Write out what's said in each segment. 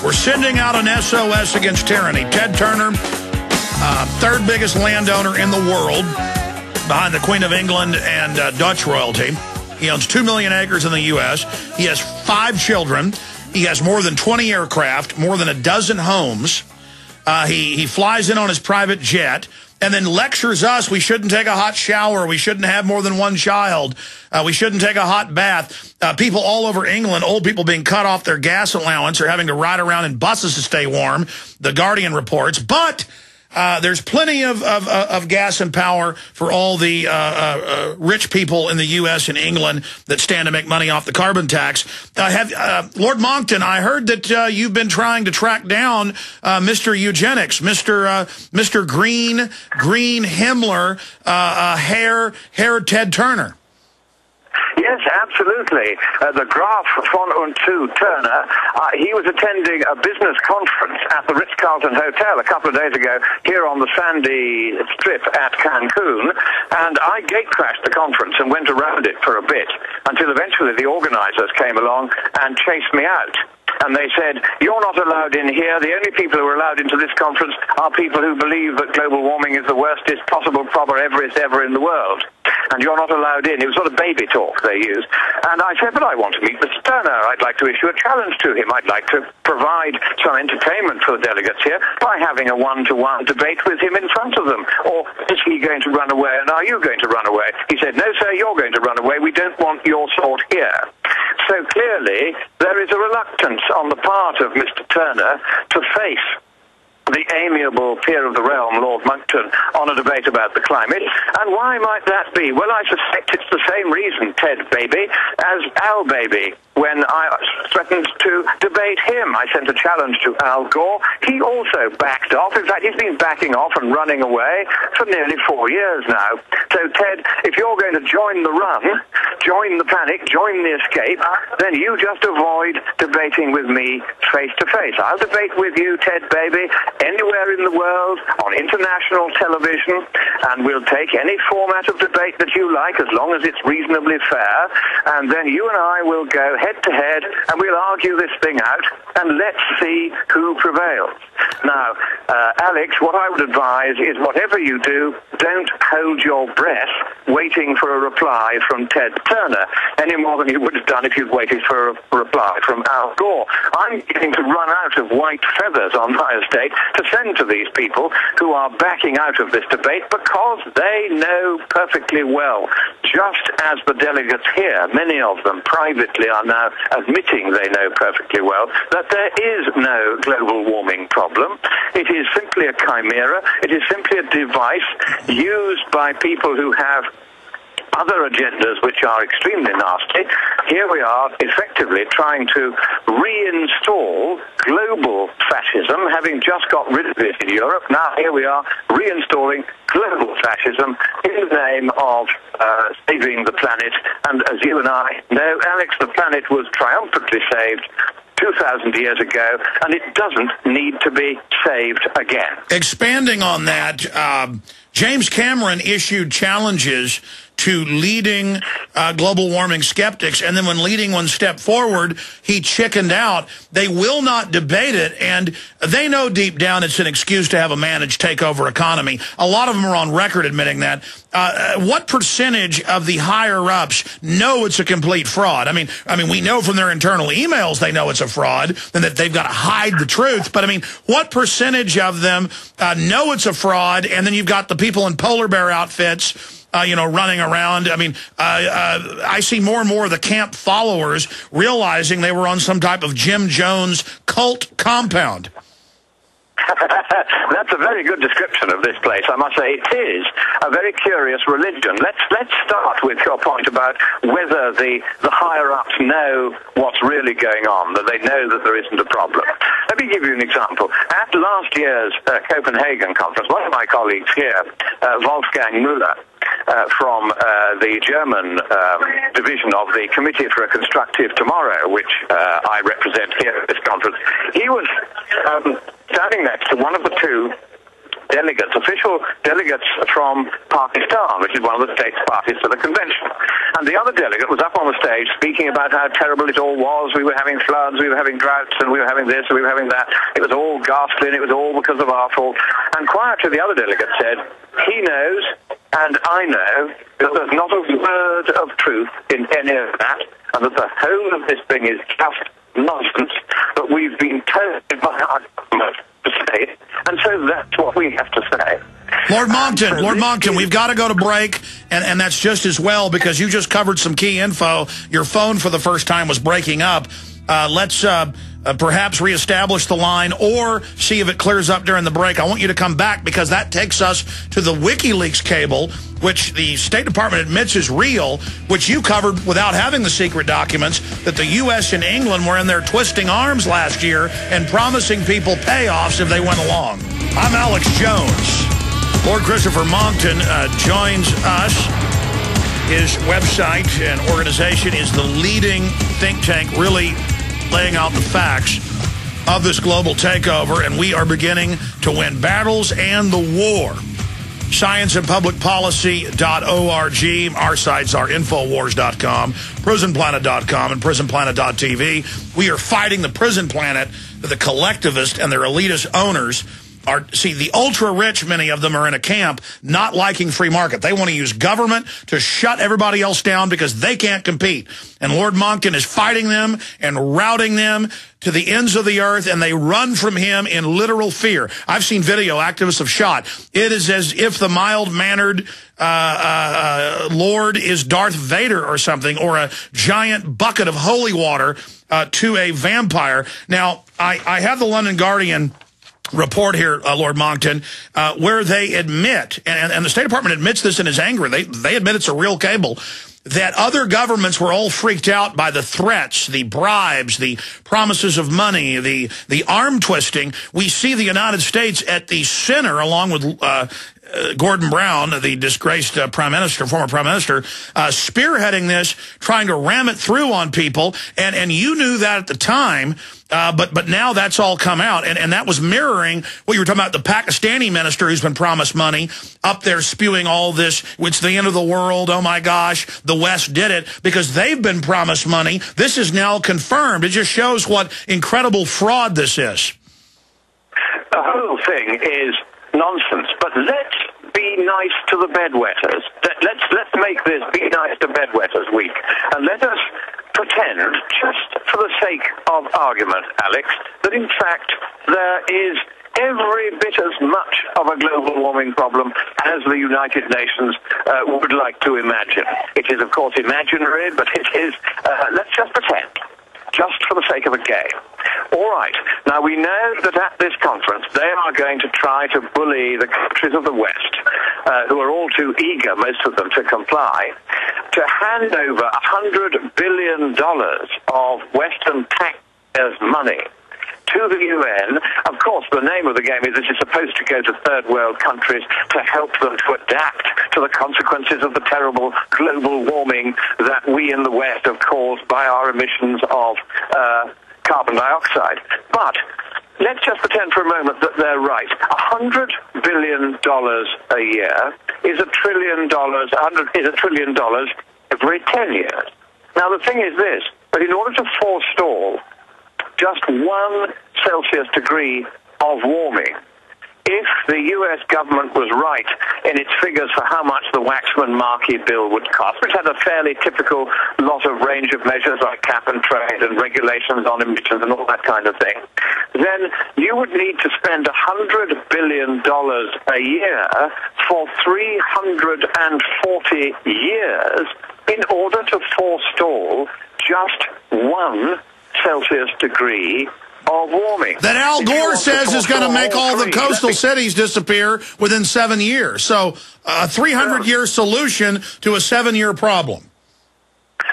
We're sending out an SOS against tyranny. Ted Turner, third biggest landowner in the world, behind the Queen of England and Dutch royalty. He owns 2 million acres in the U.S. He has 5 children. He has more than 20 aircraft, more than a dozen homes. He flies in on his private jet and then lectures us we shouldn't take a hot shower, we shouldn't have more than one child, we shouldn't take a hot bath. People all over England, old people being cut off their gas allowance or having to ride around in buses to stay warm, The Guardian reports. But there's plenty of gas and power for all the rich people in the U.S. and England that stand to make money off the carbon tax. Lord Monckton, I heard that you've been trying to track down Mr. Eugenics, Mr. Green Himmler, hair Ted Turner. Yes, absolutely. The Graf von und zu Turner, he was attending a business conference at the Ritz-Carlton Hotel a couple of days ago here on the sandy strip at Cancun, and I gate-crashed the conference and went around it for a bit until eventually the organizers came along and chased me out. And they said, you're not allowed in here. The only people who are allowed into this conference are people who believe that global warming is the worstest possible problem ever in the world. And you're not allowed in. It was sort of baby talk they used. And I said, but I want to meet Mr. Turner. I'd like to issue a challenge to him. I'd like to provide some entertainment for the delegates here by having a one-to-one debate with him in front of them. Or is he going to run away and are you going to run away? He said, no, sir, you're going to run away. We don't want your sort here. So clearly, there is a reluctance on the part of Mr. Turner to face the amiable peer of the realm, Lord Monckton, on a debate about the climate. And why might that be? Well, I suspect it's the same reason, Ted Baby, as Al Baby, when I threatened to debate him. I sent a challenge to Al Gore. He also backed off. In fact, he's been backing off and running away for nearly 4 years now. So, Ted, if you're going to join the run, join the panic, join the escape, then you just avoid debating with me face to face. I'll debate with you, Ted Baby, anywhere in the world, on international television, and we'll take any format of debate that you like, as long as it's reasonably fair, and then you and I will go head-to-head, and we'll argue this thing out, and let's see who prevails. Now, Alex, what I would advise is whatever you do, don't hold your breath waiting for a reply from Ted Turner, any more than you would have done if you'd waited for a reply from Al Gore. I'm beginning to run out of white feathers on my estate to send to these people who are backing out of this debate because they know perfectly well, just as the delegates here, many of them privately are now admitting they know perfectly well, that there is no global warming problem. It is simply a chimera. It is simply a device used by people who have other agendas which are extremely nasty. Here we are effectively trying to reinstall global fascism, having just got rid of it in Europe. Now here we are reinstalling global fascism in the name of saving the planet. And as you and I know, Alex, the planet was triumphantly saved 2,000 years ago, and it doesn't need to be saved again. Expanding on that, James Cameron issued challenges to leading global warming skeptics, and then when leading one step forward, he chickened out. They will not debate it, and they know deep down it's an excuse to have a managed takeover economy. A lot of them are on record admitting that. What percentage of the higher-ups know it's a complete fraud? I mean, we know from their internal emails they know it's a fraud, and that they've got to hide the truth. But, I mean, what percentage of them know it's a fraud, and then you've got the people in polar bear outfits running around. I mean, I see more and more of the camp followers realizing they were on some type of Jim Jones cult compound. That's a very good description of this place. I must say it is a very curious religion. Let's start with your point about whether the higher-ups know what's really going on, that they know that there isn't a problem. Let me give you an example. At last year's Copenhagen conference, one of my colleagues here, Wolfgang Müller, from the German division of the Committee for a Constructive Tomorrow, which I represent here at this conference, he was standing next to one of the two delegates, official delegates from Pakistan, which is one of the states parties to the convention. And the other delegate was up on the stage speaking about how terrible it all was. We were having floods, we were having droughts, and we were having this, and we were having that. It was all ghastly, and it was all because of our fault. And quietly, the other delegate said, he knows, and I know, that there's not a word of truth in any of that, and that the whole of this thing is just nonsense, but we've been told by our government to say it, and so that's what we have to say. Lord Monckton, we've got to go to break, and that's just as well, because you just covered some key info. Your phone for the first time was breaking up. Let's perhaps reestablish the line or see if it clears up during the break. I want you to come back, because that takes us to the WikiLeaks cable, which the State Department admits is real, which you covered without having the secret documents, that the U.S. and England were in there twisting arms last year and promising people payoffs if they went along. I'm Alex Jones. Lord Christopher Monckton joins us. His website and organization is the leading think tank, really laying out the facts of this global takeover, and we are beginning to win battles and the war. Scienceandpublicpolicy.org. Our sites are Infowars.com, PrisonPlanet.com, and PrisonPlanet.tv. We are fighting the prison planet, the collectivists and their elitist owners. See, the ultra-rich, many of them are in a camp not liking free market. They want to use government to shut everybody else down because they can't compete. And Lord Monckton is fighting them and routing them to the ends of the earth, and they run from him in literal fear. I've seen video activists have shot. It is as if the mild-mannered Lord is Darth Vader or something, or a giant bucket of holy water to a vampire. Now, I have the London Guardian report here, Lord Monckton, where they admit, and the State Department admits this in his anger, they admit it's a real cable, that other governments were all freaked out by the threats, the bribes, the promises of money, the arm twisting. We see the United States at the center, along with Gordon Brown, the disgraced former prime minister, spearheading this, trying to ram it through on people, and you knew that at the time, but now that's all come out, and that was mirroring what you were talking about, the Pakistani minister who's been promised money, up there spewing all this, it's the end of the world, oh my gosh, the West did it, because they've been promised money. This is now confirmed. It just shows what incredible fraud this is. The whole thing is nonsense, but let's be nice to the bedwetters. Let's make this Be Nice to Bedwetters week, and let us pretend, just for the sake of argument, Alex, that in fact there is every bit as much of a global warming problem as the United Nations would like to imagine. It is, of course, imaginary, but it is, let's just pretend, just for the sake of a game. All right. Now, we know that at this conference, they are going to try to bully the countries of the West, who are all too eager, most of them, to comply, to hand over $100 billion of Western taxpayers' money to the UN. Of course, the name of the game is this is supposed to go to third world countries to help them to adapt to the consequences of the terrible global warming that we in the West have caused by our emissions of carbon dioxide. But let's just pretend for a moment that they're right. $100 billion a year is $1 trillion every 10 years. Now, the thing is this, that in order to forestall just 1 Celsius degree of warming, if the U.S. government was right in its figures for how much the Waxman-Markey bill would cost, which had a fairly typical lot of range of measures like cap and trade and regulations on emissions and all that kind of thing, then you would need to spend $100 billion a year for 340 years in order to forestall just 1 Celsius degree of warming. That Al Gore says is going to make all the coastal cities disappear within 7 years. So a 300-year solution to a 7-year problem.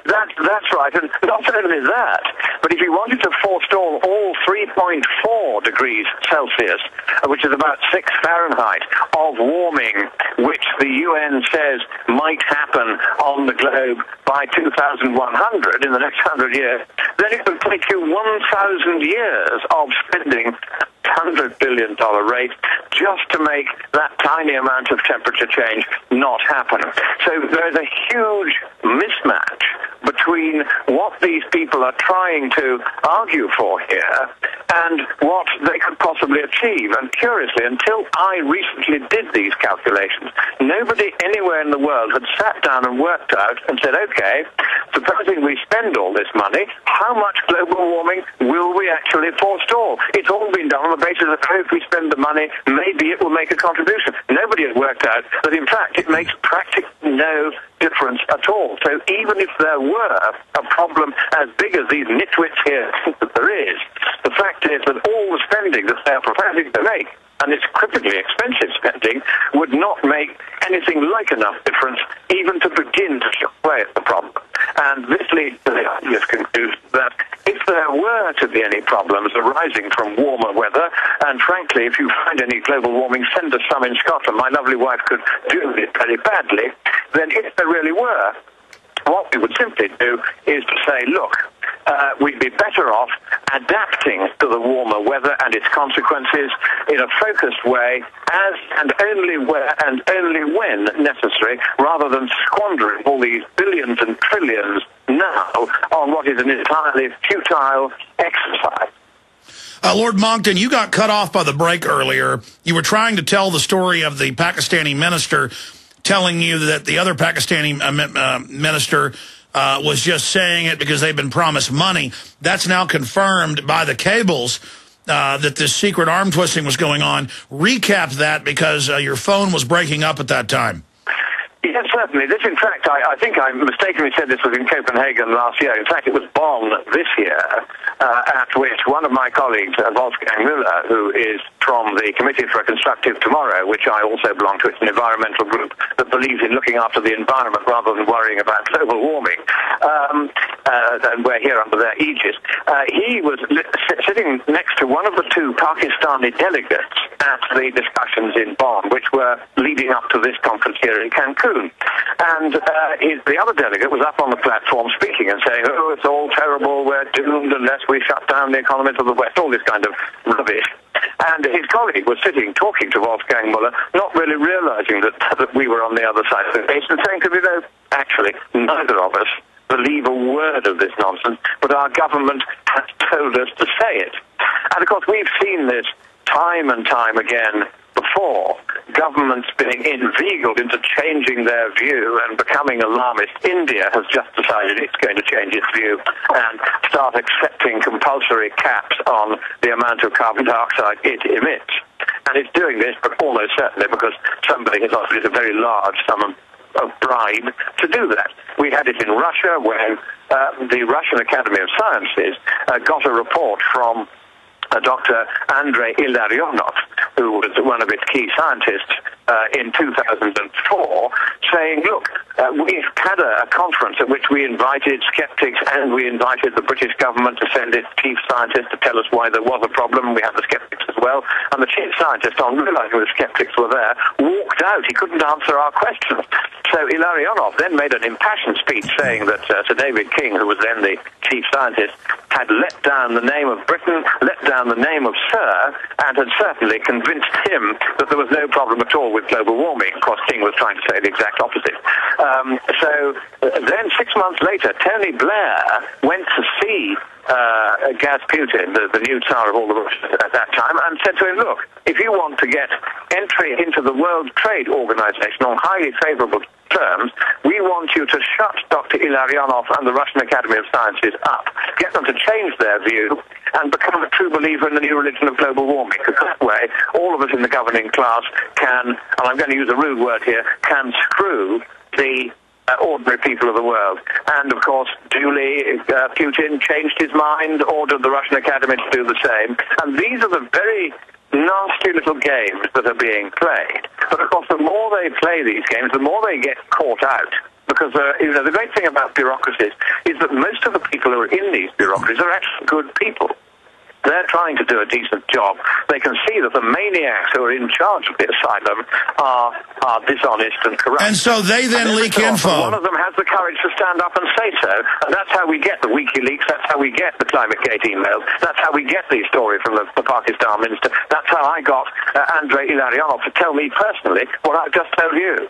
That's right, and not only that, but if you wanted to forestall all 3.4 degrees Celsius, which is about 6 Fahrenheit, of warming, which the UN says might happen on the globe by 2100, in the next 100 years, then it would take you 1,000 years of spending $600 billion race just to make that tiny amount of temperature change not happen. So there's a huge mismatch between what these people are trying to argue for here and what they could possibly achieve. And curiously, until I recently did these calculations, nobody anywhere in the world had sat down and worked out and said, okay, supposing we spend all this money, how much global warming will we actually forestall? It's all been done on the basis of, oh, if we spend the money, maybe it will make a contribution. Nobody has worked out that, in fact, it makes practically no difference at all. So even if there were a problem as big as these nitwits here think that there is, the fact is that all the spending that they're proposing to make, and it's critically expensive spending, would not make anything like enough difference even to begin to chip away at the problem. And this leads to the obvious conclusion that if there were to be any problems arising from warmer weather, and frankly, if you find any global warming, send us some in Scotland. My lovely wife could do it very badly. Then if there really were, what we would simply do is to say, look, we'd be better off adapting to the warmer weather and its consequences in a focused way as and only where and only when necessary, rather than squandering all these billions and trillions now on what is an entirely futile exercise. Lord Monckton, you got cut off by the break earlier. You were trying to tell the story of the Pakistani minister telling you that the other Pakistani minister was just saying it because they've been promised money. That's now confirmed by the cables that this secret arm twisting was going on. Recap that, because your phone was breaking up at that time. Yes, certainly. This, in fact, I think I mistakenly said this was in Copenhagen last year. In fact, it was Bonn this year, at which one of my colleagues, Wolfgang Müller, who is from the Committee for a Constructive Tomorrow, which I also belong to, it's an environmental group that believes in looking after the environment rather than worrying about global warming, and we're here under their aegis. He was sitting next to one of the two Pakistani delegates at the discussions in Bonn, which were leading up to this conference here in Cancun. And the other delegate was up on the platform speaking and saying, oh, it's all terrible, we're doomed unless we shut down the economies of the West, all this kind of rubbish. And his colleague was sitting talking to Wolfgang Müller, not really realizing that we were on the other side of the case, and saying to me, no, actually, neither of us believe a word of this nonsense, but our government has told us to say it. And of course, we've seen this time and time again before, governments being inveigled into changing their view and becoming alarmist. India has just decided it's going to change its view and start accepting compulsory caps on the amount of carbon dioxide it emits. And it's doing this, but almost certainly because somebody has offered it a very large sum of bribe to do that. We had it in Russia when the Russian Academy of Sciences got a report from Dr. Andrei Ilarionov, who was one of its key scientists in 2004, saying, look, we've had a conference at which we invited skeptics and we invited the British government to send its chief scientist to tell us why there was a problem. We had the skeptics as well. And the chief scientist, on realizing the skeptics were there, walked out. He couldn't answer our questions. So Ilarionov then made an impassioned speech saying that Sir David King, who was then the chief scientist, had let down the name of Britain, let down the name of Sir, and had certainly convinced him that there was no problem at all with global warming. Of course, King was trying to say the exact opposite. So then 6 months later, Tony Blair went to see Gaz Putin, the new Tsar of all the Russians at that time, and said to him, look, if you want to get entry into the World Trade Organization on highly favorable terms, we want you to shut Dr. Ilarionov and the Russian Academy of Sciences up, get them to change their view, and become a true believer in the new religion of global warming. Because that way, all of us in the governing class can, and I'm going to use a rude word here, can screw the ordinary people of the world. And of course, duly, Putin changed his mind, ordered the Russian Academy to do the same. And these are the very nasty little games that are being played. But of course, the more they play these games, the more they get caught out. Because the great thing about bureaucracies is that most of the people who are in these bureaucracies are actually good people. They're trying to do a decent job. They can see that the maniacs who are in charge of the asylum are dishonest and corrupt. And so they then leak info. One of them has the courage to stand up and say so, and that's how we get the WikiLeaks, that's how we get the ClimateGate emails, that's how we get the story from the Pakistan minister, that's how I got Andrei Ilarionov to tell me personally what I've just told you.